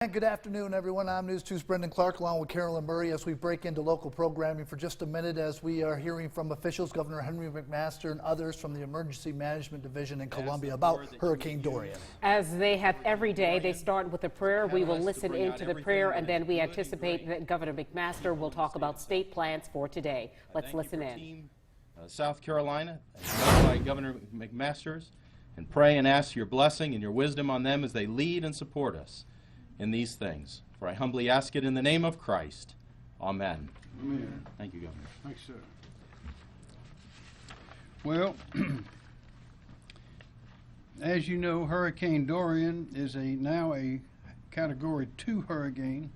And good afternoon, everyone. I'm News 2's Brendan Clark along with Carolyn Murray as we break into local programming for just a minute as we are hearing from officials, Governor Henry McMaster and others from the Emergency Management Division in Columbia about Hurricane Dorian. As they have every day, they start with a prayer. We will listen into the prayer, and then we anticipate that Governor McMaster will talk about state plans for today. Let's listen in. South Carolina, led by Governor McMaster's, and pray and ask your blessing and your wisdom on them as they lead and support us in these things. For I humbly ask it in the name of Christ. Amen. Amen. Thank you, Governor. Thanks, sir. Well, as you know, Hurricane Dorian is now a Category 2 hurricane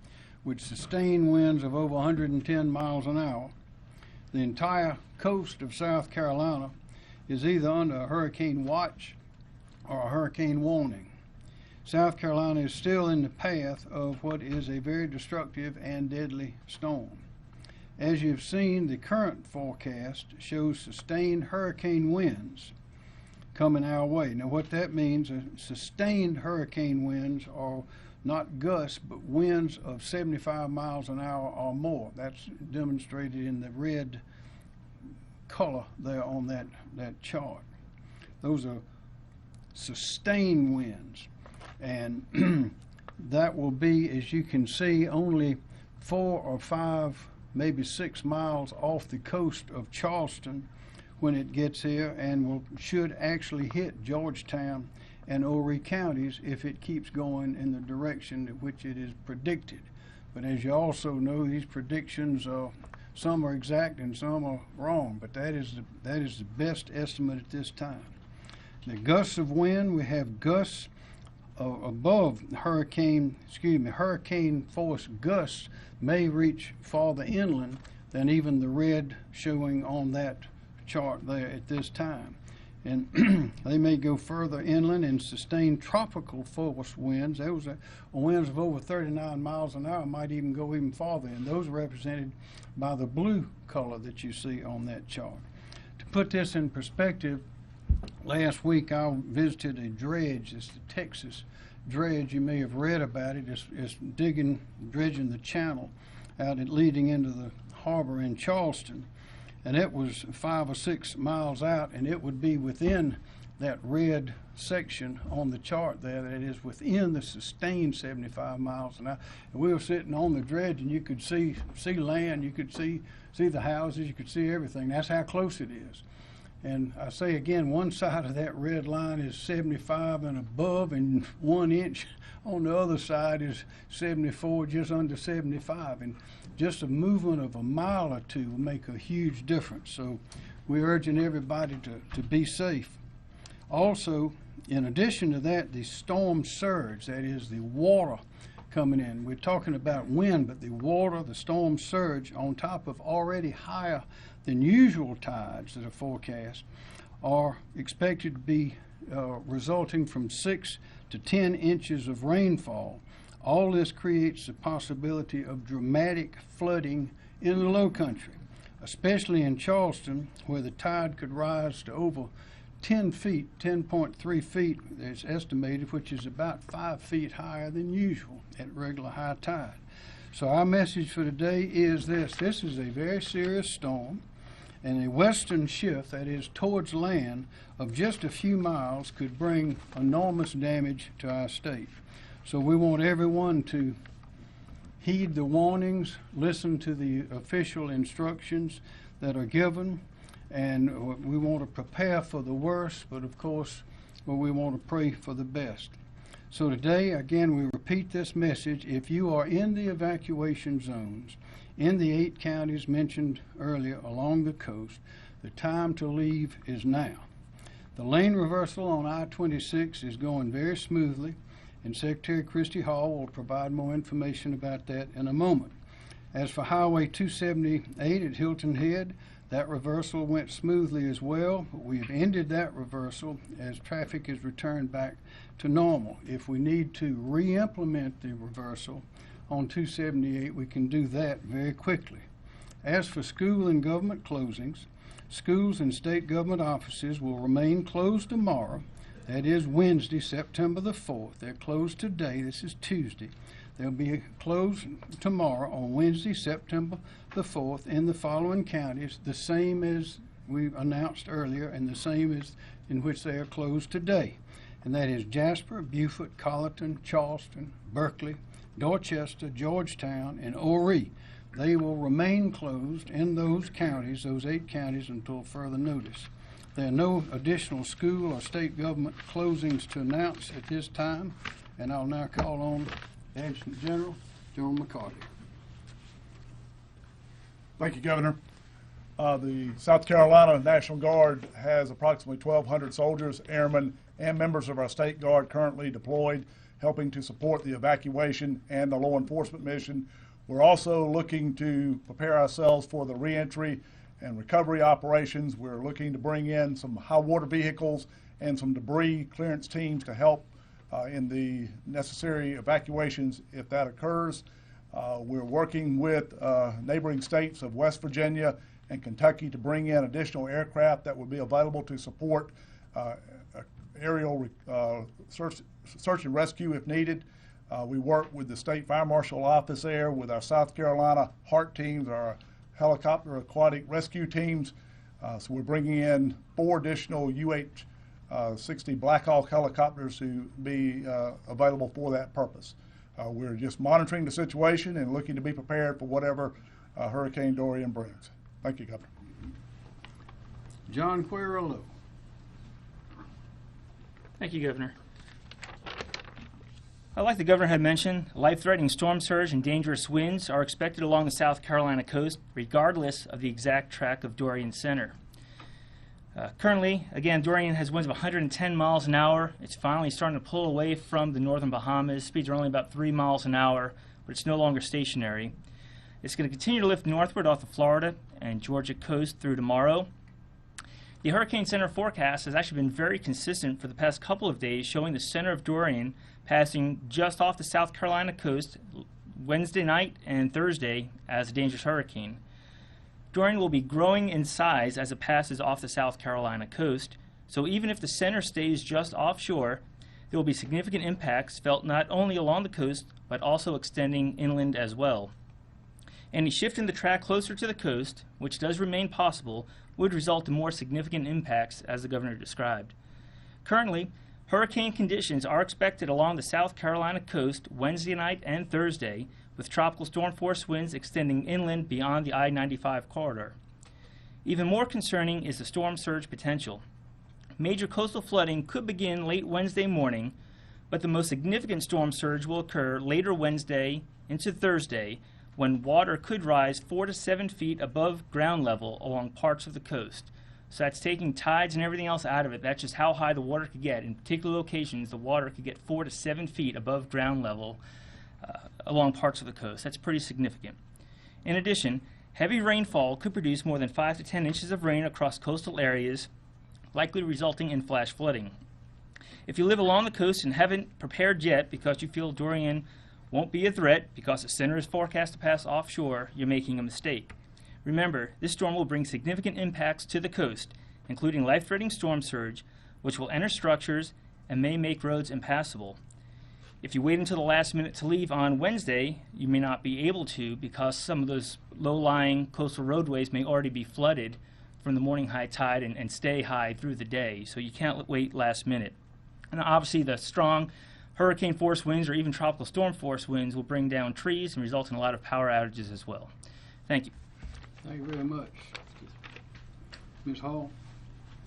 with sustained winds of over 110 miles an hour. The entire coast of South Carolina is either under a hurricane watch or a hurricane warning. South Carolina is still in the path of what is a very destructive and deadly storm. As you've seen, the current forecast shows sustained hurricane winds coming our way. Now what that means, sustained hurricane winds are not gusts, but winds of 75 miles an hour or more. That's demonstrated in the red color there on that chart. Those are sustained winds. And that will be, as you can see, only 4 or 5, maybe 6 miles off the coast of Charleston when it gets here, and should actually hit Georgetown and Horry counties if it keeps going in the direction in which it is predicted. But as you also know, these predictions are, some are exact and some are wrong, but that is the best estimate at this time. The gusts of wind, we have gusts above hurricane force gusts may reach farther inland than even the red showing on that chart there at this time. And they may go further inland and sustain tropical force winds. Those are winds of over 39 miles an hour, might even go even farther, and those are represented by the blue color that you see on that chart. To put this in perspective, last week I visited a dredge. It's the Texas dredge. You may have read about it. It's dredging the channel out and leading into the harbor in Charleston. And it was 5 or 6 miles out, and it would be within that red section on the chart there, that is within the sustained 75 miles an hour. And we were sitting on the dredge, and you could see land, you could see the houses, you could see everything. That's how close it is. And I say again, one side of that red line is 75 and above, and 1 inch on the other side is 74, just under 75. And just a movement of a mile or two will make a huge difference. So we're urging everybody to be safe. Also, in addition to that, the storm surge, that is the water coming in. We're talking about wind, but the water, the storm surge, on top of already higher than usual tides that are forecast, are expected to be resulting from 6 to 10 inches of rainfall. All this creates the possibility of dramatic flooding in the low country, especially in Charleston, where the tide could rise to over 10 feet, 10.3 feet, it's estimated, which is about 5 feet higher than usual at regular high tide. So our message for today is this. This is a very serious storm, and a western shift, that is towards land, of just a few miles could bring enormous damage to our state. So we want everyone to heed the warnings, listen to the official instructions that are given, and we want to prepare for the worst, but of course, we want to pray for the best. So today, again, we repeat this message. If you are in the evacuation zones, in the 8 counties mentioned earlier along the coast, the time to leave is now. The lane reversal on I-26 is going very smoothly, and Secretary Christy Hall will provide more information about that in a moment. As for Highway 278 at Hilton Head, that reversal went smoothly as well, but we've ended that reversal as traffic is returned back to normal. If we need to re-implement the reversal on 278, we can do that very quickly. As for school and government closings, schools and state government offices will remain closed tomorrow That is Wednesday, September the 4th. They're closed today. This is Tuesday. They'll be closed tomorrow on Wednesday, September the 4th in the following counties, the same as we announced earlier and the same as in which they are closed today. And that is Jasper, Beaufort, Colleton, Charleston, Berkeley, Dorchester, Georgetown, and Horry. They will remain closed in those counties, those 8 counties, until further notice. There are no additional school or state government closings to announce at this time, and I'll now call on Adjutant General Joe McCarty. Thank you, Governor. The South Carolina National Guard has approximately 1,200 soldiers, airmen, and members of our State Guard currently deployed, helping to support the evacuation and the law enforcement mission. We're also looking to prepare ourselves for the reentry and recovery operations. We're looking to bring in some high water vehicles and some debris clearance teams to help in the necessary evacuations if that occurs. We're working with neighboring states of West Virginia and Kentucky to bring in additional aircraft that would be available to support aerial search and rescue if needed. We work with the State Fire Marshal Office there, with our South Carolina HART teams, our helicopter aquatic rescue teams. So we're bringing in 4 additional UH-60 Black Hawk helicopters to be available for that purpose. We're just monitoring the situation and looking to be prepared for whatever Hurricane Dorian brings. Thank you, Governor. John Quirrell. Thank you, Governor. Like the Governor had mentioned, life-threatening storm surge and dangerous winds are expected along the South Carolina coast, regardless of the exact track of Dorian's center. Currently, again, Dorian has winds of 110 miles an hour. It's finally starting to pull away from the northern Bahamas. Speeds are only about 3 miles an hour, but it's no longer stationary. It's going to continue to lift northward off the Florida and Georgia coast through tomorrow. The Hurricane Center forecast has actually been very consistent for the past couple of days, showing the center of Dorian passing just off the South Carolina coast Wednesday night and Thursday as a dangerous hurricane. Dorian will be growing in size as it passes off the South Carolina coast, so even if the center stays just offshore, there will be significant impacts felt not only along the coast, but also extending inland as well. Any shift in the track closer to the coast, which does remain possible, would result in more significant impacts, as the Governor described. Currently, hurricane conditions are expected along the South Carolina coast Wednesday night and Thursday, with tropical storm force winds extending inland beyond the I-95 corridor. Even more concerning is the storm surge potential. Major coastal flooding could begin late Wednesday morning, but the most significant storm surge will occur later Wednesday into Thursday, when water could rise 4 to 7 feet above ground level along parts of the coast. So that's taking tides and everything else out of it. That's just how high the water could get. In particular locations, the water could get 4 to 7 feet above ground level along parts of the coast. That's pretty significant. In addition, heavy rainfall could produce more than 5 to 10 inches of rain across coastal areas, likely resulting in flash flooding. If you live along the coast and haven't prepared yet because you feel Dorian won't be a threat because the center is forecast to pass offshore, you're making a mistake. Remember, this storm will bring significant impacts to the coast, including life-threatening storm surge, which will enter structures and may make roads impassable. If you wait until the last minute to leave on Wednesday, you may not be able to because some of those low-lying coastal roadways may already be flooded from the morning high tide and stay high through the day, so you can't wait last minute. And obviously the strong hurricane force winds or even tropical storm force winds will bring down trees and result in a lot of power outages as well. Thank you. Thank you very much. Ms. Hall,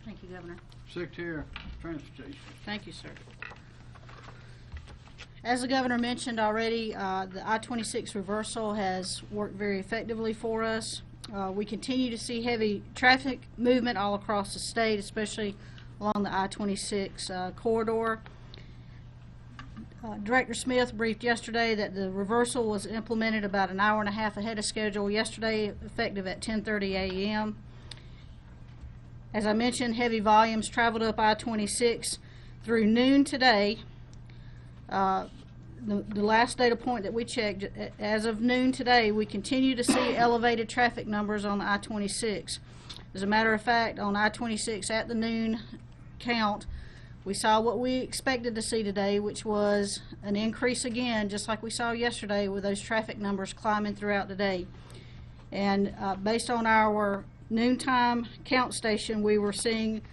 Thank you, Governor. Secretary of Transportation. Thank you, sir. As the Governor mentioned already, the I-26 reversal has worked very effectively for us. We continue to see heavy traffic movement all across the state, especially along the I-26 corridor. Director Smith briefed yesterday that the reversal was implemented about an hour and a half ahead of schedule yesterday, effective at 10:30 a.m. As I mentioned, heavy volumes traveled up I-26 through noon today. The last data point that we checked, as of noon today, we continue to see elevated traffic numbers on the I-26. As a matter of fact, on I-26 at the noon count, We saw what we expected to see today, which was an increase again, just like we saw yesterday with those traffic numbers climbing throughout the day. And based on our noontime count station, we were seeing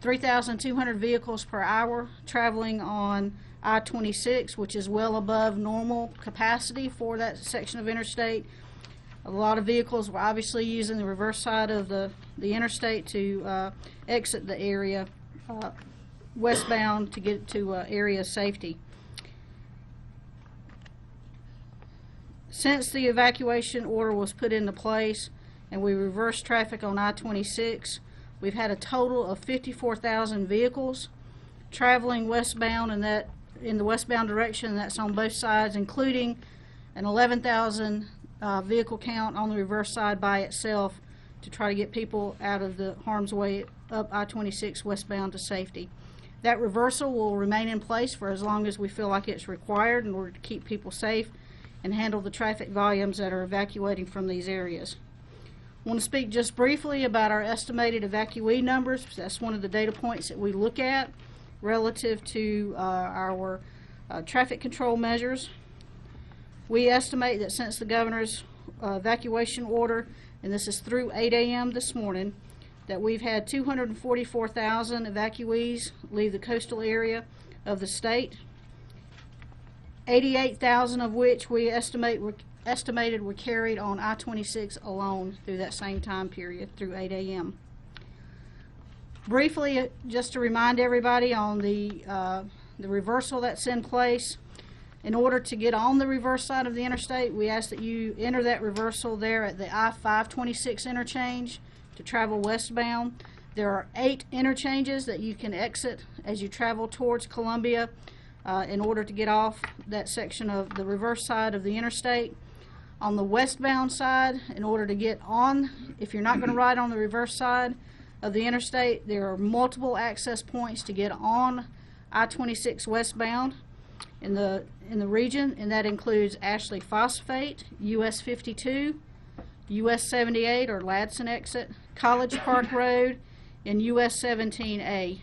3,200 vehicles per hour traveling on I-26, which is well above normal capacity for that section of interstate. A lot of vehicles were obviously using the reverse side of the interstate to exit the area westbound to get to area of safety. Since the evacuation order was put into place and we reversed traffic on I-26, we've had a total of 54,000 vehicles traveling westbound in the westbound direction, and that's on both sides, including an 11,000 vehicle count on the reverse side by itself to try to get people out of the harm's way up I-26 westbound to safety. That reversal will remain in place for as long as we feel like it's required in order to keep people safe and handle the traffic volumes that are evacuating from these areas. I want to speak just briefly about our estimated evacuee numbers. That's one of the data points that we look at relative to our traffic control measures. We estimate that since the governor's evacuation order, and this is through 8 a.m. this morning, that we've had 244,000 evacuees leave the coastal area of the state, 88,000 of which we estimated were carried on I-26 alone through that same time period, through 8 a.m. Briefly, just to remind everybody on the reversal that's in place, in order to get on the reverse side of the interstate, we ask that you enter that reversal there at the I-526 interchange to travel westbound. There are 8 interchanges that you can exit as you travel towards Columbia in order to get off that section of the reverse side of the interstate. On the westbound side, in order to get on, if you're not going to ride on the reverse side of the interstate, there are multiple access points to get on I-26 westbound in the region, and that includes Ashley Phosphate, US 52, US 78 or Ladson exit, College Park Road, and US 17A.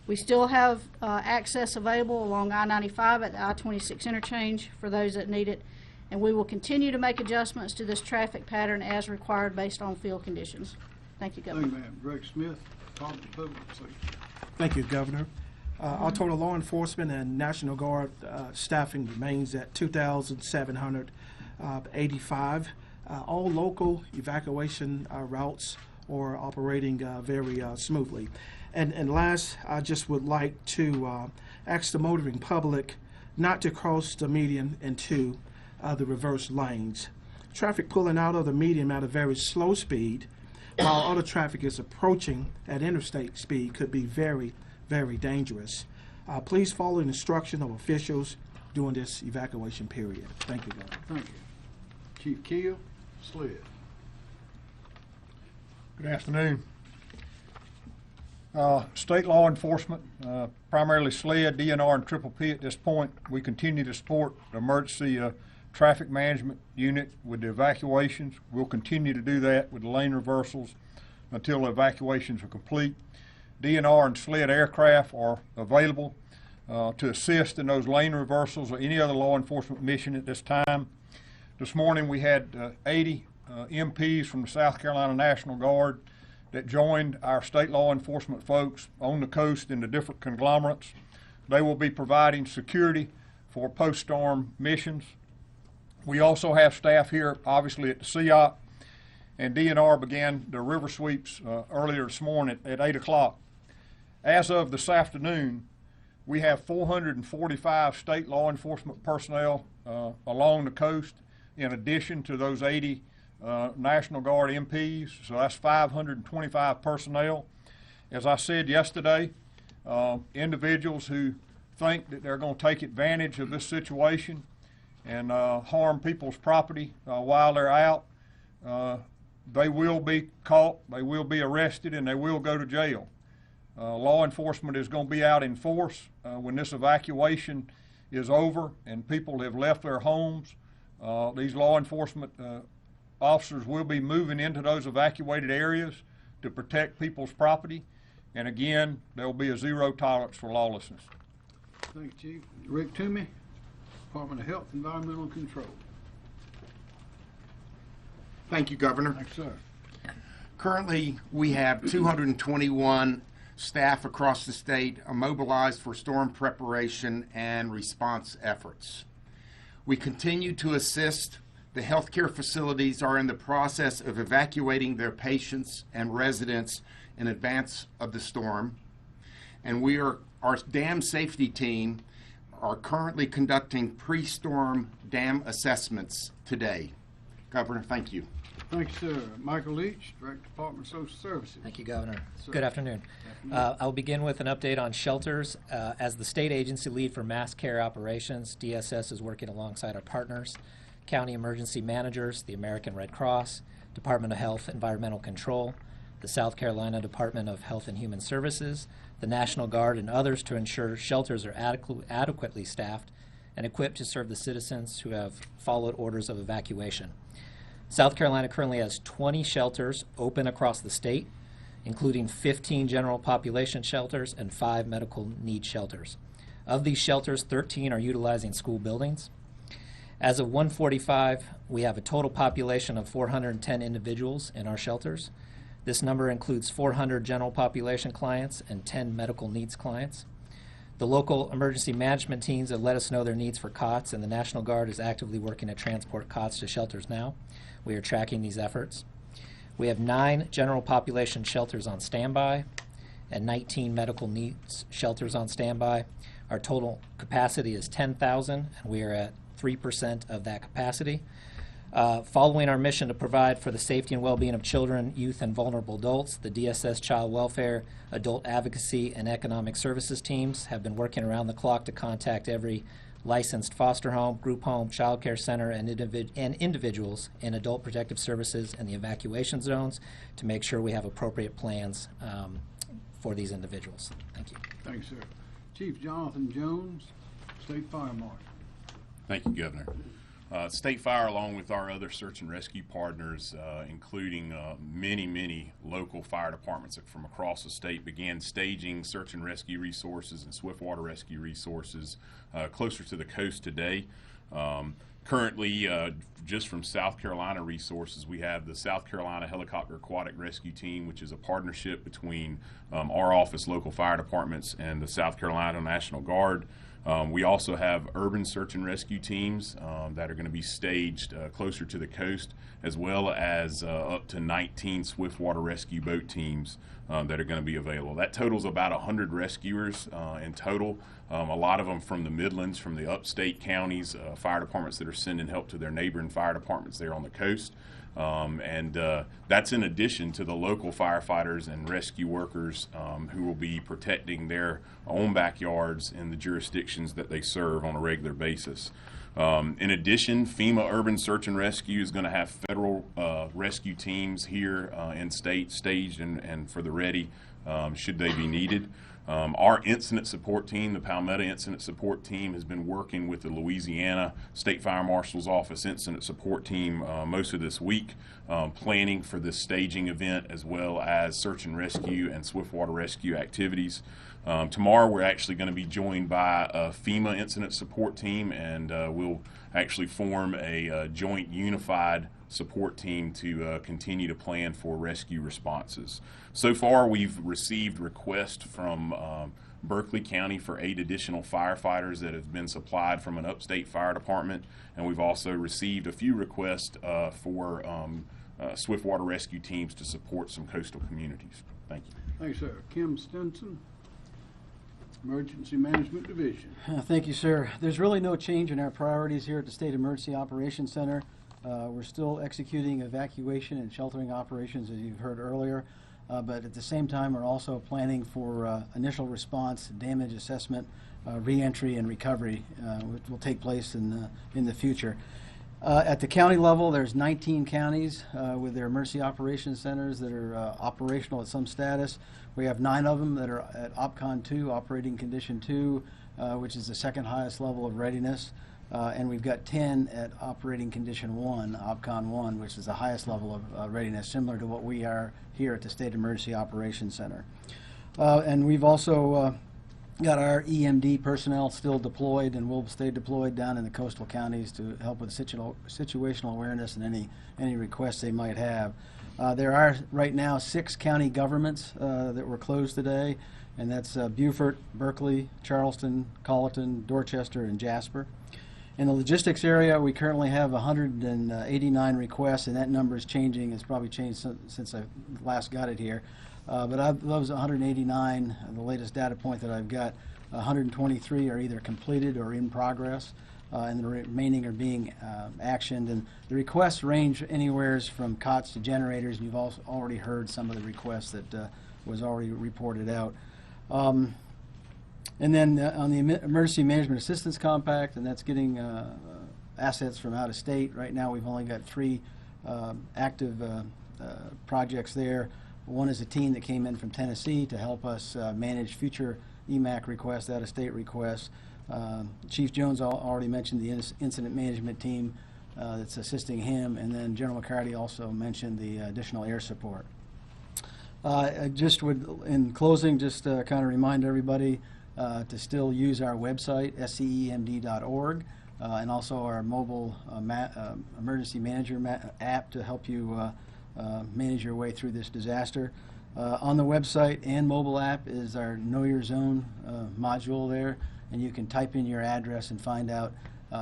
We still have access available along I-95 at the I-26 interchange for those that need it, and we will continue to make adjustments to this traffic pattern as required based on field conditions. Thank you, Governor. Thank you, ma'am. Greg Smith, Department of Public Safety. Thank you, Governor. Our total law enforcement and National Guard staffing remains at 2,785. All local evacuation routes are operating very smoothly. And last, I just would like to ask the motoring public not to cross the median into the reverse lanes. Traffic pulling out of the median at a very slow speed while other traffic is approaching at interstate speed could be very, very dangerous. Please follow the instruction of officials during this evacuation period. Thank you, Governor. Thank you. Chief Keel, SLED. Good afternoon. State law enforcement, primarily SLED, DNR, and Triple P at this point, we continue to support the emergency traffic management unit with the evacuations. We'll continue to do that with the lane reversals until the evacuations are complete. DNR and SLED aircraft are available to assist in those lane reversals or any other law enforcement mission at this time. This morning we had 80 MPs from the South Carolina National Guard that joined our state law enforcement folks on the coast in the different conglomerates. They will be providing security for post-storm missions. We also have staff here, obviously, at the CEOP, and DNR began the river sweeps earlier this morning at 8 o'clock. As of this afternoon, we have 445 state law enforcement personnel along the coast, in addition to those 80 National Guard MPs, so that's 525 personnel. As I said yesterday, individuals who think that they're going to take advantage of this situation and harm people's property while they're out, they will be caught, they will be arrested, and they will go to jail. Law enforcement is going to be out in force when this evacuation is over and people have left their homes. These law enforcement officers will be moving into those evacuated areas to protect people's property, And again, there will be a zero tolerance for lawlessness. Thank you, Chief. Rick Toomey, Department of Health, Environmental Control. Thank you, Governor. Thanks, sir. Currently, we have 221 staff across the state are mobilized for storm preparation and response efforts. We continue to assist. The healthcare facilities are in the process of evacuating their patients and residents in advance of the storm. And our dam safety team are currently conducting pre-storm dam assessments today. Governor, thank you. Thanks, sir. Michael Leach, Director, Department of Social Services. Thank you, Governor. Sir. Good afternoon. I'll begin with an update on shelters. As the state agency lead for mass care operations, DSS is working alongside our partners, county emergency managers, the American Red Cross, Department of Health Environmental Control, the South Carolina Department of Health and Human Services, the National Guard, and others to ensure shelters are adequately staffed and equipped to serve the citizens who have followed orders of evacuation. South Carolina currently has 20 shelters open across the state, including 15 general population shelters and 5 medical needs shelters. Of these shelters, 13 are utilizing school buildings. As of 1:45, we have a total population of 410 individuals in our shelters. This number includes 400 general population clients and 10 medical needs clients. The local emergency management teams have let us know their needs for cots, and the National Guard is actively working to transport cots to shelters now. We are tracking these efforts. We have 9 general population shelters on standby and 19 medical needs shelters on standby. Our total capacity is 10,000, and we are at 3% of that capacity. Following our mission to provide for the safety and well-being of children, youth, and vulnerable adults, the DSS Child Welfare, Adult Advocacy, and Economic Services teams have been working around the clock to contact every licensed foster home, group home, child care center, and individuals in adult protective services and the evacuation zones to make sure we have appropriate plans for these individuals. Thank you. Thanks, sir. Chief Jonathan Jones, State Fire Marshal. Thank you, Governor. State Fire, along with our other search and rescue partners, including many local fire departments from across the state, began staging search and rescue resources and swiftwater rescue resources closer to the coast today. Currently, just from South Carolina resources, we have the South Carolina Helicopter Aquatic Rescue Team, which is a partnership between our office, local fire departments, and the South Carolina National Guard. We also have urban search and rescue teams that are going to be staged closer to the coast, as well as up to 19 swiftwater rescue boat teams that are going to be available. That totals about 100 rescuers in total, a lot of them from the Midlands, from the upstate counties, fire departments that are sending help to their neighboring fire departments there on the coast. That's in addition to the local firefighters and rescue workers who will be protecting their own backyards in the jurisdictions that they serve on a regular basis. In addition, FEMA Urban Search and Rescue is going to have federal rescue teams here in state staged and for the ready should they be needed. Our incident support team, the Palmetto Incident Support Team, has been working with the Louisiana State Fire Marshal's Office Incident Support Team most of this week, planning for this staging event as well as search and rescue and swiftwater rescue activities. Tomorrow we're actually going to be joined by a FEMA Incident Support Team, and we'll actually form a joint unified support team to continue to plan for rescue responses. So far, we've received requests from Berkeley County for 8 additional firefighters that have been supplied from an upstate fire department, and we've also received a few requests for swiftwater rescue teams to support some coastal communities. Thank you. Thanks, sir. Kim Stinson, Emergency Management Division. Thank you, sir. There's really no change in our priorities here at the State Emergency Operations Center. We're still executing evacuation and sheltering operations, as you've heard earlier, but at the same time, we're also planning for initial response, damage assessment, reentry, and recovery, which will take place in the future. At the county level, there's 19 counties with their emergency operations centers that are operational at some status. We have 9 of them that are at OPCON 2, Operating Condition 2, which is the second highest level of readiness. And we've got 10 at Operating Condition 1, OPCON 1, which is the highest level of readiness, similar to what we are here at the State Emergency Operations Center. And we've also got our EMD personnel still deployed, and will stay deployed down in the coastal counties to help with situational awareness and any requests they might have. There are right now 6 county governments that were closed today, and that's Beaufort, Berkeley, Charleston, Colleton, Dorchester, and Jasper. In the logistics area, we currently have 189 requests, and that number is changing. It's probably changed since I last got it here. But of those 189, the latest data point that I've got, 123 are either completed or in progress, and the remaining are being actioned. And the requests range anywhere from cots to generators, and you've also already heard some of the requests that was already reported out. And then on the Emergency Management Assistance Compact, and that's getting assets from out of state. Right now we've only got 3 active projects there. One is a team that came in from Tennessee to help us manage future EMAC requests, out of state requests. Chief Jones already mentioned the incident management team that's assisting him, and then General McCarty also mentioned the additional air support. I just would, in closing, just kind of remind everybody to still use our website, scemd.org, and also our mobile emergency manager app to help you manage your way through this disaster. On the website and mobile app is our Know Your Zone module there, and you can type in your address and find out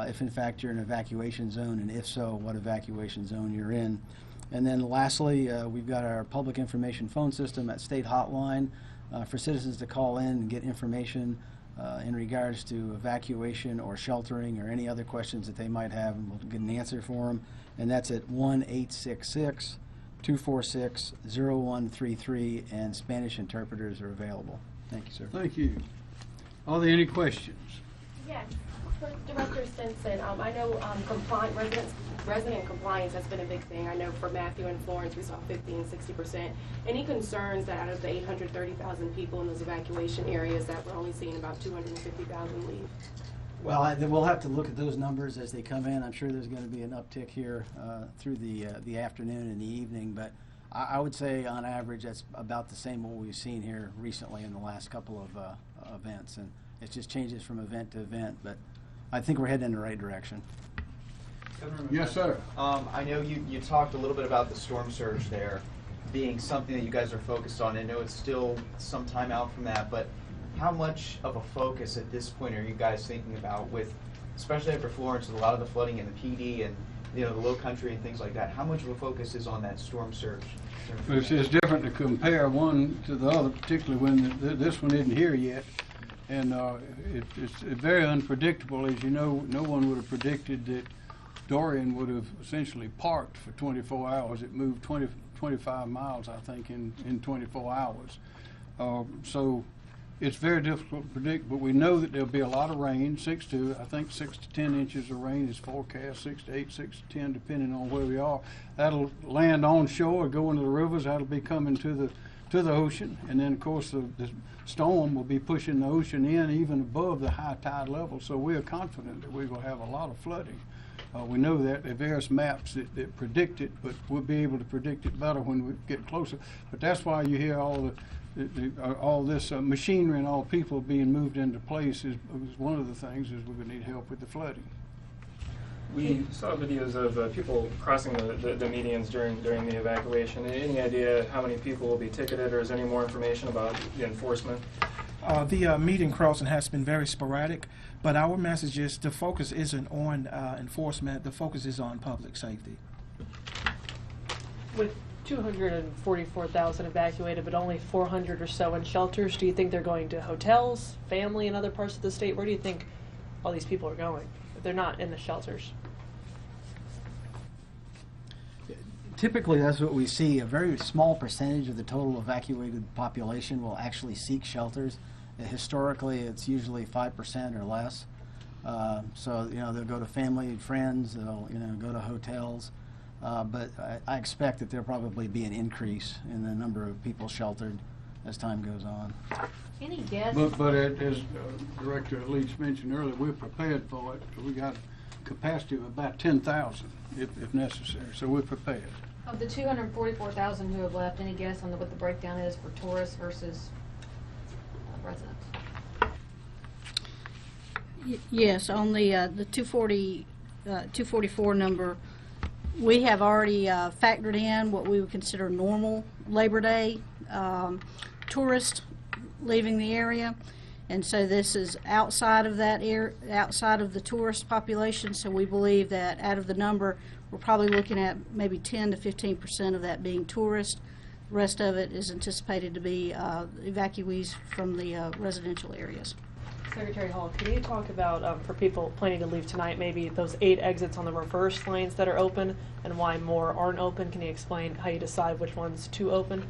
if in fact you're in an evacuation zone, and if so, what evacuation zone you're in. And then lastly, we've got our public information phone system at State Hotline for citizens to call in and get information in regards to evacuation or sheltering or any other questions that they might have, and we'll get an answer for them. And that's at 1-866-246-0133, and Spanish interpreters are available. Thank you, sir. Thank you. Are there any questions? Yes. For Director Stinson, I know resident compliance has been a big thing. I know for Matthew and Florence, we saw 50 and 60%. Any concerns that out of the 830,000 people in those evacuation areas that we're only seeing about 250,000 leave? Well, we'll have to look at those numbers as they come in. I'm sure there's going to be an uptick here through the afternoon and the evening, but I would say on average that's about the same what we've seen here recently in the last couple of events, and it just changes from event to event, but I think we're heading in the right direction. Yes, sir. I know you talked a little bit about the storm surge there being something that you guys are focused on. I know it's still some time out from that, but how much of a focus at this point are you guys thinking about with, especially after Florence, with a lot of the flooding in the PD and the low country and things like that, how much of a focus is on that storm surge? It's different to compare one to the other, particularly when this one isn't here yet. And it's very unpredictable. As you know, no one would have predicted that Dorian would have essentially parked for 24 hours. It moved 25 miles, I think, in 24 hours. So it's very difficult to predict, but we know that there'll be a lot of rain, 6 to 10 inches of rain is forecast, 6 to 8, 6 to 10, depending on where we are. That'll land on shore or go into the rivers. That'll be coming to the ocean, and then of course the storm will be pushing the ocean in even above the high tide level. So we are confident that we're going to have a lot of flooding. We know that there are various maps that predict it, but we'll be able to predict it better when we get closer. But that's why you hear all this machinery and all people being moved into place is one of the things is we're going to need help with the flooding. We saw videos of people crossing the medians during the evacuation. Any idea how many people will be ticketed, or is there any more information about the enforcement? The median crossing has been very sporadic, but our message is the focus isn't on enforcement, the focus is on public safety. With 244,000 evacuated, but only 400 or so in shelters, do you think they're going to hotels, family in other parts of the state? Where do you think all these people are going if they're not in the shelters? Typically, that's what we see. A very small percentage of the total evacuated population will actually seek shelters. Historically, it's usually 5% or less. So, they'll go to family and friends, they'll, go to hotels. But I expect that there'll probably be an increase in the number of people sheltered as time goes on. Any guess? But as Director Leach mentioned earlier, we're prepared for it. We got capacity of about 10,000 if necessary, so we're prepared. Of the 244,000 who have left, any guess on what the breakdown is for tourists versus residents. Yes, on the 244 number, we have already factored in what we would consider normal Labor Day tourists leaving the area, and so this is outside of that outside of the tourist population. So we believe that out of the number, we're probably looking at maybe 10 to 15% of that being tourists. The rest of it is anticipated to be evacuees from the residential areas. Secretary Hall, can you talk about, for people planning to leave tonight, maybe those 8 exits on the reverse lanes that are open and why more aren't open? Can you explain how you decide which ones to open?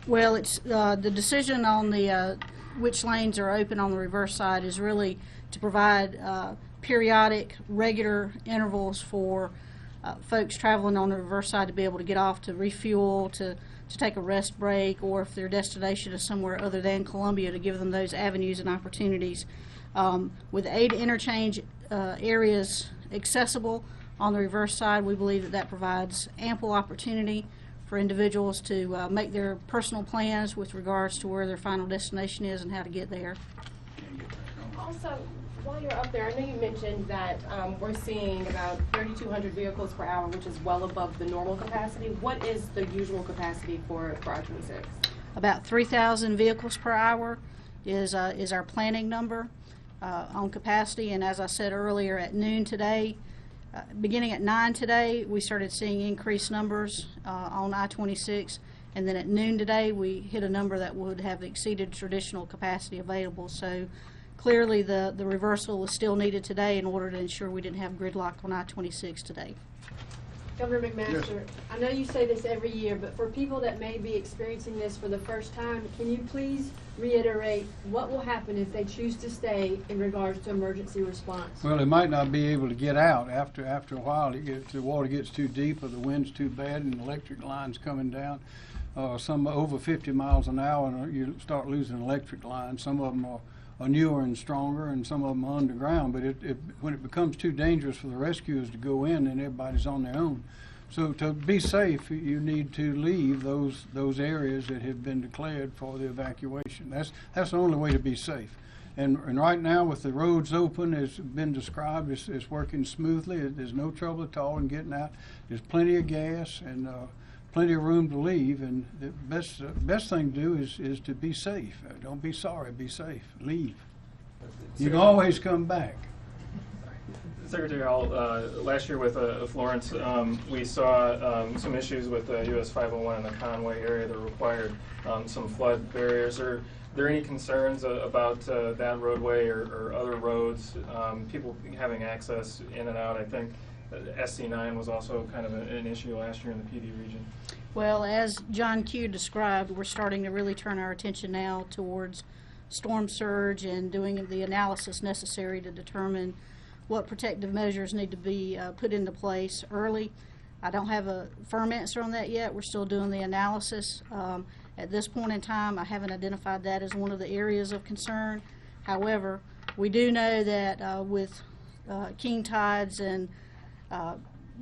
Well, it's the decision on the which lanes are open on the reverse side is really to provide periodic, regular intervals for folks traveling on the reverse side to be able to get off to refuel, to take a rest break, or if their destination is somewhere other than Columbia, to give them those avenues and opportunities. With 8 interchange areas accessible on the reverse side, we believe that that provides ample opportunity for individuals to make their personal plans with regards to where their final destination is and how to get there. Also, while you're up there, I know you mentioned that we're seeing about 3,200 vehicles per hour, which is well above the normal capacity. What is the usual capacity for I-26? About 3,000 vehicles per hour is our planning number on capacity. And as I said earlier, at noon today, beginning at 9 today, we started seeing increased numbers on I-26. And then at noon today, we hit a number that would have exceeded traditional capacity available. So clearly the reversal was still needed today in order to ensure we didn't have gridlock on I-26 today. Governor McMaster, yes. I know you say this every year, but for people that may be experiencing this for the first time, can you please reiterate what will happen if they choose to stay in regards to emergency response? Well, they might not be able to get out after a while. The water gets too deep, or the wind's too bad, and the electric lines coming down. Some over 50 miles an hour, and you start losing electric lines. Some of them are newer and stronger, and some of them are underground. But when it becomes too dangerous for the rescuers to go in, then everybody's on their own. So to be safe, you need to leave those areas that have been declared for the evacuation. That's the only way to be safe. And right now, with the roads open, as been described, it's working smoothly. There's no trouble at all in getting out. There's plenty of gas and plenty of room to leave. And the best thing to do is to be safe. Don't be sorry. Be safe. Leave. You can always come back. Secretary Hall, last year with Florence, we saw some issues with US 501 in the Conway area that required some flood barriers. Are there any concerns about that roadway or other roads, people having access in and out? I think SC9 was also kind of an issue last year in the PD region. Well, as John Q described, we're starting to really turn our attention now towards storm surge and doing the analysis necessary to determine what protective measures need to be put into place early. I don't have a firm answer on that yet. We're still doing the analysis. At this point in time, I haven't identified that as one of the areas of concern. However, we do know that with king tides and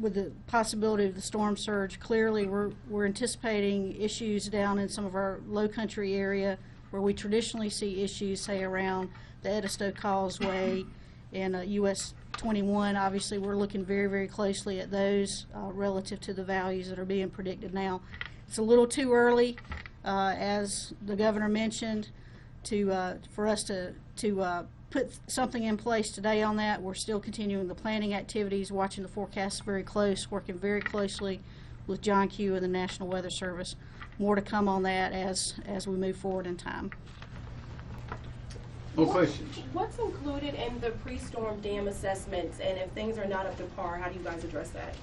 with the possibility of the storm surge, clearly we're anticipating issues down in some of our low country area where we traditionally see issues, say around the Edisto Causeway and US 21. Obviously, we're looking very, very closely at those relative to the values that are being predicted now. It's a little too early, as the governor mentioned, for us to put something in place today on that. We're still continuing the planning activities, watching the forecasts very close, working very closely with John Q and the National Weather Service. More to come on that as we move forward in time. No questions. What's included in the pre-storm dam assessments, and if things are not up to par, how do you guys address that?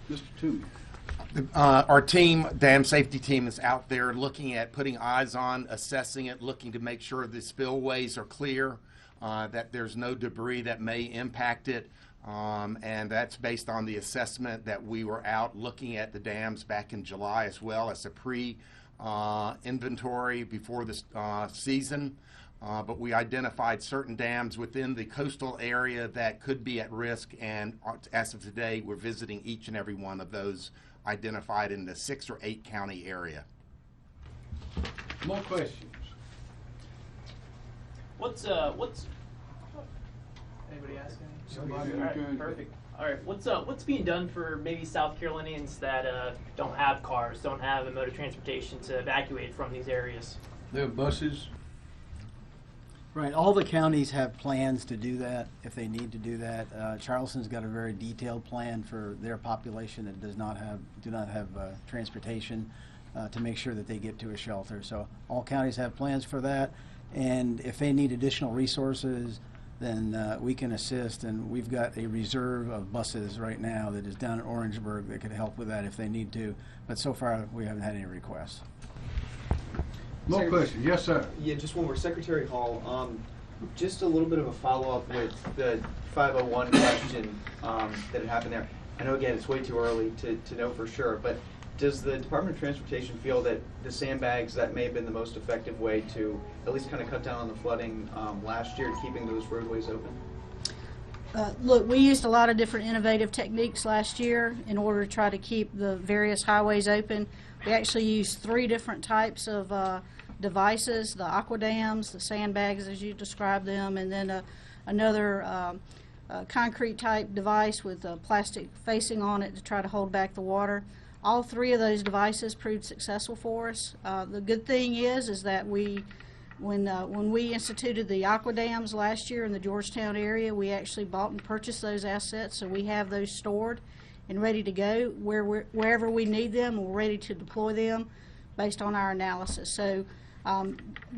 Mr. Toomey. Our team, dam safety team, is out there looking at putting eyes on, assessing it, looking to make sure the spillways are clear, that there's no debris that may impact it, and that's based on the assessment that we were out looking at the dams back in July, as well as a inventory before this season, but we identified certain dams within the coastal area that could be at risk, and as of today, we're visiting each and every one of those identified in the 6 or 8 county area. More questions? What's anybody asking? Somebody All right, encourage perfect. All right, what's being done for maybe South Carolinians that don't have cars, don't have a mode of transportation to evacuate from these areas? There are buses. Right, all the counties have plans to do that if they need to do that. Charleston's got a very detailed plan for their population that do not have transportation to make sure that they get to a shelter. So all counties have plans for that, and if they need additional resources, then we can assist, and we've got a reserve of buses right now that is down in Orangeburg that could help with that if they need to. But so far, we haven't had any requests. More questions? Yes, sir. Yeah, just one more. Secretary Hall, just a little bit of a follow-up with the 501 question that had happened there. I know, again, it's way too early to know for sure, but does the Department of Transportation feel that the sandbags, that may have been the most effective way to at least kind of cut down on the flooding last year, keeping those roadways open? Look, we used a lot of different innovative techniques last year in order to try to keep the various highways open. We actually used 3 different types of devices: the aqua dams, the sandbags as you described them, and then another concrete type device with a plastic facing on it to try to hold back the water. All 3 of those devices proved successful for us. The good thing is that when we instituted the aqua dams last year in the Georgetown area, we actually bought and purchased those assets, so we have those stored and ready to go wherever we need them. We're ready to deploy them based on our analysis. So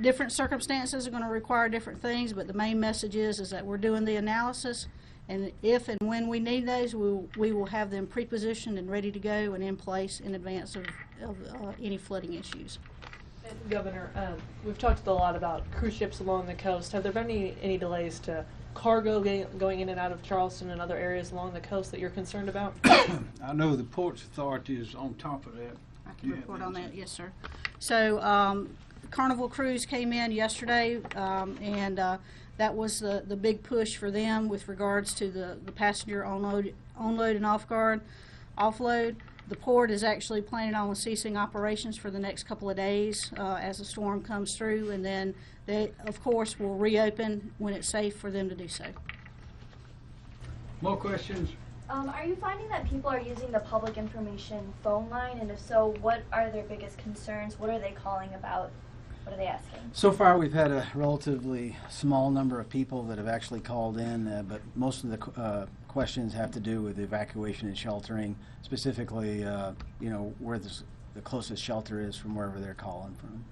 different circumstances are going to require different things, but the main message is that we're doing the analysis, and if and when we need those, we will have them pre-positioned and ready to go and in place in advance of any flooding issues. Governor, we've talked a lot about cruise ships along the coast. Have there been any delays to cargo going in and out of Charleston and other areas along the coast that you're concerned about? I know the Ports Authority is on top of that. I can report on that, yes, sir. So Carnival Cruise came in yesterday, and that was the big push for them with regards to the passenger onload and offload. The port is actually planning on ceasing operations for the next couple of days as the storm comes through, and then they, of course, will reopen when it's safe for them to do so. More questions? Are you finding that people are using the public information phone line, and if so, what are their biggest concerns? What are they calling about? What are they asking? So far, we've had a relatively small number of people that have actually called in, but most of the questions have to do with evacuation and sheltering, specifically, where the closest shelter is from wherever they're calling from.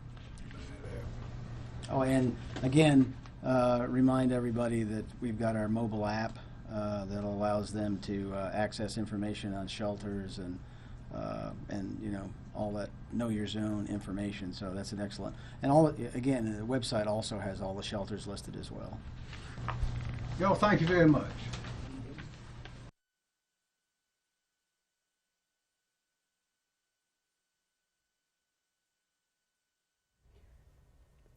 Oh, and again, remind everybody that we've got our mobile app that allows them to access information on shelters and all that know your zone information. So that's an excellent. And again, the website also has all the shelters listed as well. Yo, thank you very much.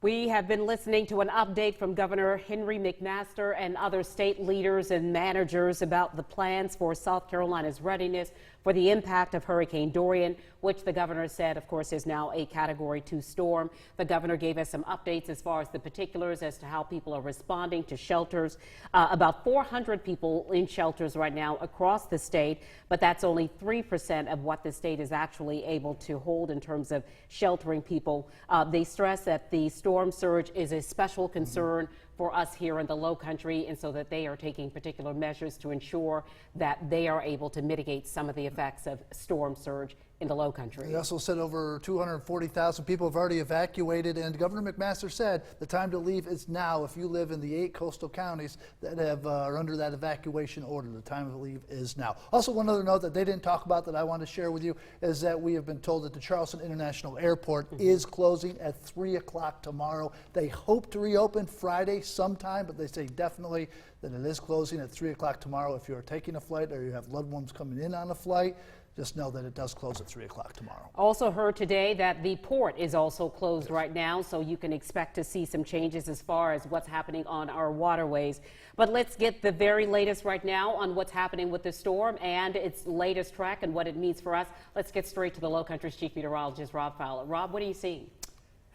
We have been listening to an update from Governor Henry McMaster and other state leaders and managers about the plans for South Carolina's readiness for the impact of Hurricane Dorian, which the governor said, of course, is now a Category 2 storm. The governor gave us some updates as far as the particulars as to how people are responding to shelters. About 400 people in shelters right now across the state, but that's only 3% of what the state is actually able to hold in terms of sheltering people. They stress that the storm surge is a special concern for us here in the Low Country, and so that they are taking particular measures to ensure that they are able to mitigate some of the effects of storm surge in the Low Country. He also said over 240,000 people have already evacuated, and Governor McMaster said the time to leave is now. If you live in the 8 coastal counties that are under that evacuation order, the time to leave is now. Also, one other note that they didn't talk about that I want to share with you is that we have been told that the Charleston International Airport is closing at 3 o'clock tomorrow. They hope to reopen Friday sometime, but they say definitely that it is closing at 3 o'clock tomorrow. If you're taking a flight or you have loved ones coming in on a flight, just know that it does close at 3 o'clock tomorrow. Also heard today that the port is also closed right now, so you can expect to see some changes as far as what's happening on our waterways. But let's get the very latest right now on what's happening with the storm and its latest track and what it means for us. Let's get straight to the Low Country's Chief Meteorologist, Rob Fowler. Rob, what are you seeing?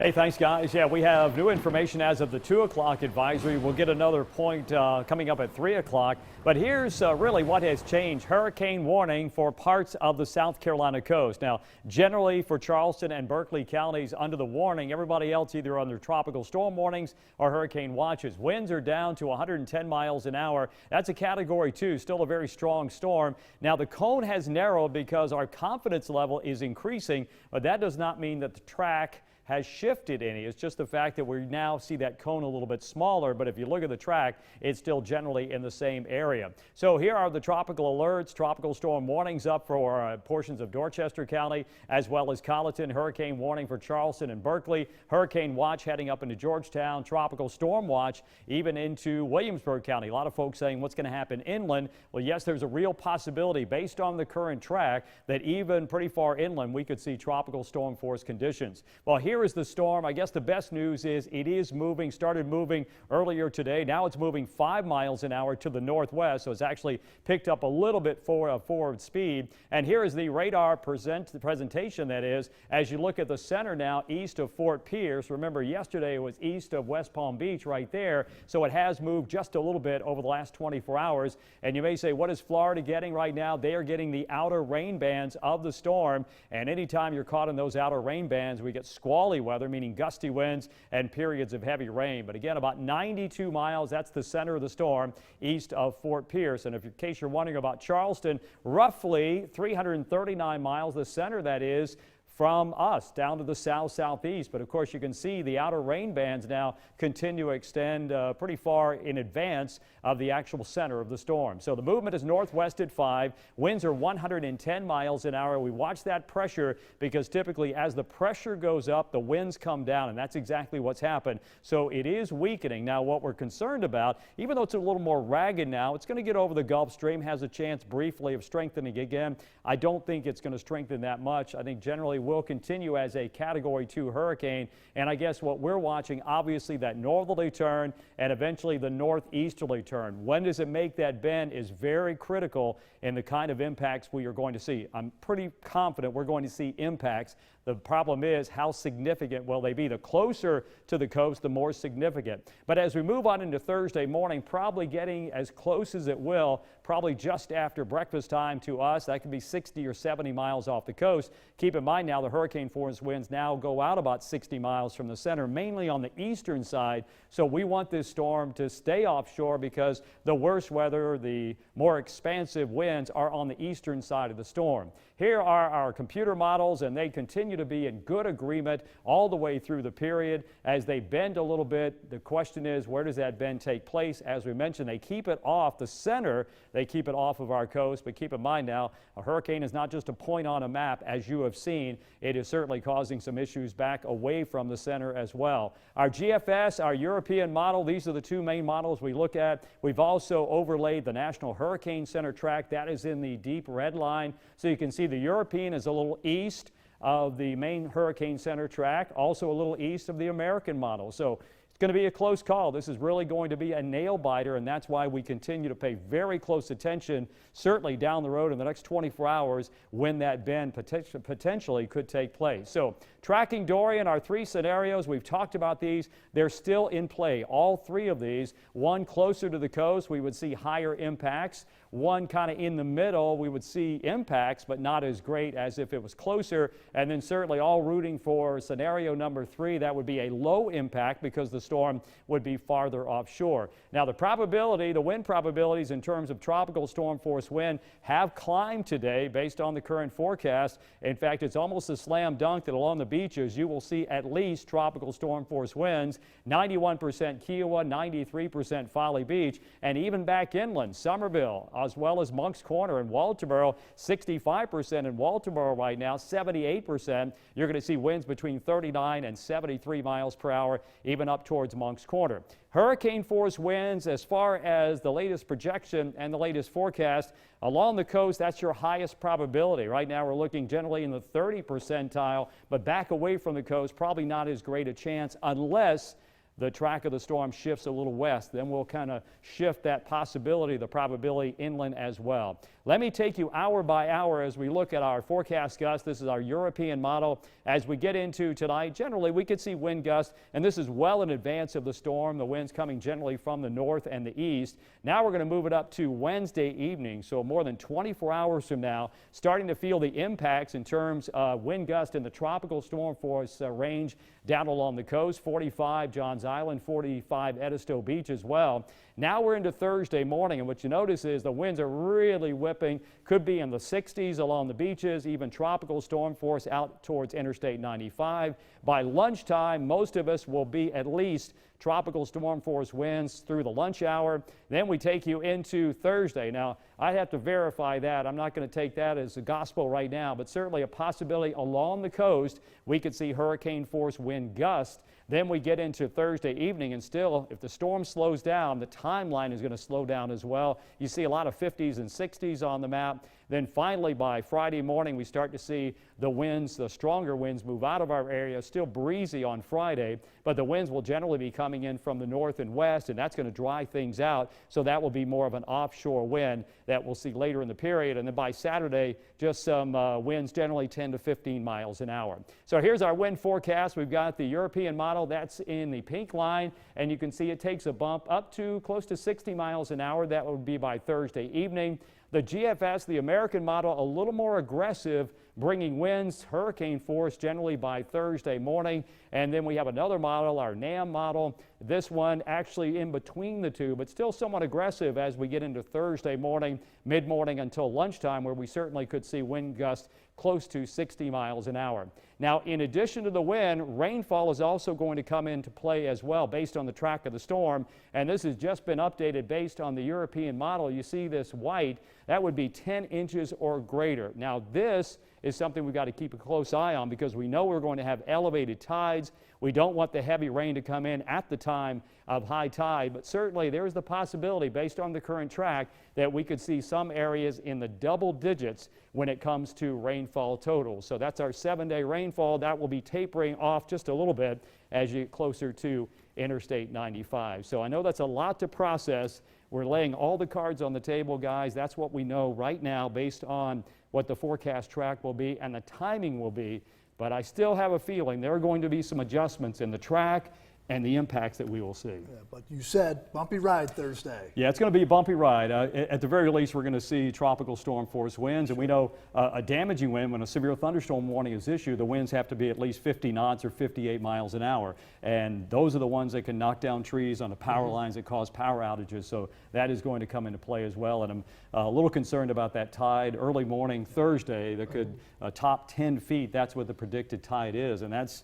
Hey, thanks, guys. Yeah, we have new information as of the 2 o'clock advisory. We'll get another point coming up at 3 o'clock. But here's really what has changed. Hurricane warning for parts of the South Carolina coast. Now, generally for Charleston and Berkeley counties under the warning, everybody else either under tropical storm warnings or hurricane watches. Winds are down to 110 miles an hour. That's a Category 2, still a very strong storm. Now, the cone has narrowed because our confidence level is increasing, but that does not mean that the track has shifted any. It's just the fact that we now see that cone a little bit smaller, but if you look at the track, it's still generally in the same area. So here are the tropical alerts, tropical storm warnings up for portions of Dorchester County, as well as Colleton, hurricane warning for Charleston and Berkeley, hurricane watch heading up into Georgetown, tropical storm watch even into Williamsburg County. A lot of folks saying what's going to happen inland. Well, yes, there's a real possibility based on the current track that even pretty far inland we could see tropical storm force conditions. Well, here is the storm. I guess the best news is it is moving, started moving earlier today. Now it's moving 5 miles an hour to the northwest, so it's actually picked up a little bit forward speed. And here is the radar presentation, that is, as you look at the center now east of Fort Pierce. Remember, yesterday it was east of West Palm Beach right there, so it has moved just a little bit over the last 24 hours. And you may say, what is Florida getting right now? They are getting the outer rain bands of the storm, and anytime you're caught in those outer rain bands, we get squally weather, meaning gusty winds and periods of heavy rain. But again, about 92 miles, that's the center of the storm east of Fort Pierce. And in case you're wondering about Charleston, roughly 339 miles, the center that is, from us down to the south-southeast. But of course you can see the outer rain bands now continue to extend pretty far in advance of the actual center of the storm. So the movement is northwest at 5. Winds are 110 miles an hour. We watch that pressure because typically as the pressure goes up, the winds come down, and that's exactly what's happened. So it is weakening. Now what we're concerned about, even though it's a little more ragged now, it's going to get over the Gulf Stream, has a chance briefly of strengthening again. I don't think it's going to strengthen that much. I think generally will continue as a Category 2 hurricane, and I guess what we're watching, obviously that northerly turn and eventually the northeasterly turn. When does it make that bend is very critical in the kind of impacts we are going to see. I'm pretty confident we're going to see impacts. The problem is, how significant will they be? The closer to the coast, the more significant. But as we move on into Thursday morning, probably getting as close as it will, probably just after breakfast time to us. That could be 60 or 70 miles off the coast. Keep in mind now the hurricane force winds now go out about 60 miles from the center, mainly on the eastern side. So we want this storm to stay offshore because the worst weather, the more expansive winds are on the eastern side of the storm. Here are our computer models, and they continue to be in good agreement all the way through the period. As they bend a little bit, the question is, where does that bend take place? As we mentioned, they keep it off the center. They keep it off of our coast, but keep in mind now, a hurricane is not just a point on a map, as you have seen. It is certainly causing some issues back away from the center as well. Our GFS, our European model, these are the two main models we look at. We've also overlaid the National Hurricane Center track. That is in the deep red line. So you can see the European is a little east of the main Hurricane Center track, also a little east of the American model. So it's going to be a close call. This is really going to be a nail biter, and that's why we continue to pay very close attention, certainly down the road in the next 24 hours when that bend potentially could take place. So tracking Dorian, our three scenarios, we've talked about these. They're still in play, all three of these. One closer to the coast, we would see higher impacts. One kind of in the middle, we would see impacts, but not as great as if it was closer. And then certainly all rooting for scenario number 3, that would be a low impact because the storm would be farther offshore. Now the probability, the wind probabilities in terms of tropical storm force wind have climbed today based on the current forecast. In fact, it's almost a slam dunk that along the beaches you will see at least tropical storm force winds, 91% Kiowa, 93% Folly Beach, and even back inland, Somerville, as well as Moncks Corner and Walterboro, 65% in Walterboro right now, 78%. You're going to see winds between 39 and 73 miles per hour, even up towards Moncks Corner. Hurricane force winds, as far as the latest projection and the latest forecast, along the coast, that's your highest probability. Right now we're looking generally in the 30 percentile, but back away from the coast, probably not as great a chance unless the track of the storm shifts a little west. Then we'll kind of shift that possibility, the probability inland as well. Let me take you hour by hour as we look at our forecast gusts. This is our European model. As we get into tonight, generally we could see wind gusts, and this is well in advance of the storm. The winds coming generally from the north and the east. Now we're going to move it up to Wednesday evening, so more than 24 hours from now, starting to feel the impacts in terms of wind gusts in the tropical storm force range down along the coast, 45 Johns Island, 45 Edisto Beach as well. Now we're into Thursday morning, and what you notice is the winds are really whipping, could be in the 60s along the beaches, even tropical storm force out towards Interstate 95. By lunchtime, most of us will be at least tropical storm force winds through the lunch hour. Then we take you into Thursday. Now, I have to verify that. I'm not going to take that as a gospel right now, but certainly a possibility along the coast. We could see hurricane force wind gusts. Then we get into Thursday evening, and still, if the storm slows down, the timeline is going to slow down as well. You see a lot of 50s and 60s on the map. Then finally, by Friday morning, we start to see the winds, the stronger winds, move out of our area. Still breezy on Friday, but the winds will generally be coming in from the north and west, and that's going to dry things out. So that will be more of an offshore wind that we'll see later in the period. And then by Saturday, just some winds generally 10 to 15 miles an hour. So here's our wind forecast. We've got the European model. That's in the pink line, and you can see it takes a bump up to close to 60 miles an hour. That would be by Thursday evening. The GFS, the American model, a little more aggressive, bringing winds, hurricane force generally by Thursday morning. And then we have another model, our NAM model. This one actually in between the two, but still somewhat aggressive as we get into Thursday morning, mid-morning until lunchtime, where we certainly could see wind gusts close to 60 miles an hour. Now, in addition to the wind, rainfall is also going to come into play as well based on the track of the storm. And this has just been updated based on the European model. You see this white, that would be 10 inches or greater. Now, this is something we've got to keep a close eye on because we know we're going to have elevated tides. We don't want the heavy rain to come in at the time of high tide, but certainly there's the possibility based on the current track that we could see some areas in the double digits when it comes to rainfall totals. So that's our 7-day rainfall. That will be tapering off just a little bit as you get closer to Interstate 95. So I know that's a lot to process. We're laying all the cards on the table, guys. That's what we know right now based on what the forecast track will be and the timing will be. But I still have a feeling there are going to be some adjustments in the track and the impacts that we will see. Yeah, but you said bumpy ride Thursday. Yeah, it's going to be a bumpy ride. At the very least, we're going to see tropical storm force winds, and we know a damaging wind, when a severe thunderstorm warning is issued, the winds have to be at least 50 knots or 58 miles an hour. And those are the ones that can knock down trees on the power lines that cause power outages. So that is going to come into play as well. And I'm a little concerned about that tide early morning Thursday that could top 10 feet. That's what the predicted tide is, and that's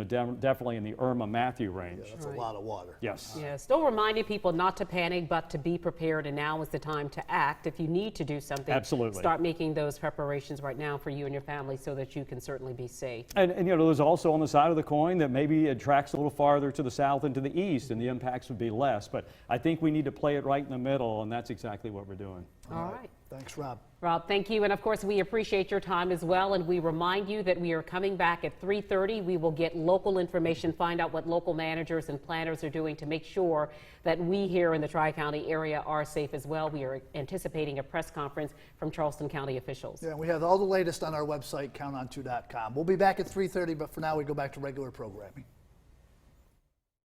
definitely in the Irma Matthew range. Yeah, that's a lot of water. Yes. Yeah, still reminding people not to panic, but to be prepared, and now is the time to act. If you need to do something, absolutely, start making those preparations right now for you and your family so that you can certainly be safe. And there's also on the side of the coin that maybe it tracks a little farther to the south and to the east, and the impacts would be less. But I think we need to play it right in the middle, and that's exactly what we're doing. All right. Thanks, Rob. Rob, thank you. And of course, we appreciate your time as well. And we remind you that we are coming back at 3:30. We will get local information, find out what local managers and planners are doing to make sure that we here in the Tri-County area are safe as well. We are anticipating a press conference from Charleston County officials. Yeah, we have all the latest on our website, counton2.com. We'll be back at 3:30, but for now we go back to regular programming.